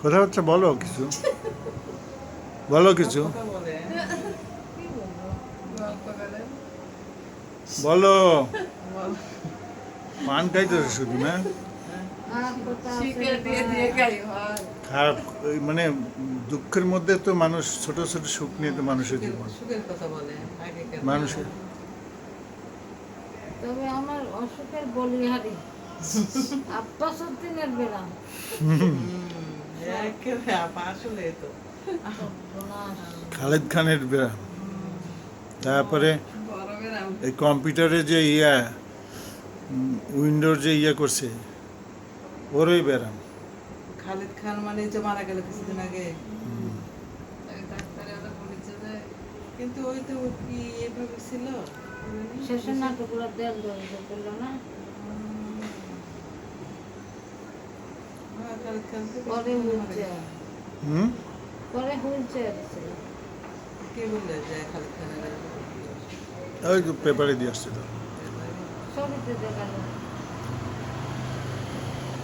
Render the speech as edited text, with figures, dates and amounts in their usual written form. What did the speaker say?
কথা হচ্ছে, বলো কিছু, বলো কিছু, কথা বলে। কি বলবো? গল্প করে। বলো। বল। পান খাইতেছে শুধু না? আর কথা আছে শিখে রে দিয়ে ভাই। দিয়ে খাই হয়। খারাপ ওই মানে দুঃখের মধ্যে তো মানুষ, ছোট ছোট সুখ নিয়ে তো মানুষের সুখের জীবন। সুখের কথা বলে আগেকার মানুষের তবে আমার অসুখের বলিহারি আব্বাস উদ্দিনের বেড়াম একেবারে আসলে তো সর্বনাশ। খালেদ খানের ব্যায়াম, তারপরে গরমের আম। এই কম্পিউটারে যে উইন্ডোর যে করছে, ওরই ব্যায়াম। খালিদ খান মানে যে মারা গেল কিছুদিন আগে, তাই ডাক্তারে ওরা বলেছে যে কিন্তু ওই তো কি এভাবে ছিল শেষের নাটকগুলো দেল ধরে করলো না। হ্যাঁ, খালিদ খান তো পরে কিছুদিন হুইল মারা চেয়ার, গেছে। হুম। পরে হুইল চেয়ার ছিল। কে বললে যে খালিদ খানের ওই তো পেপারে দিয়ে আসছে তো। ছবিতে দেখালো।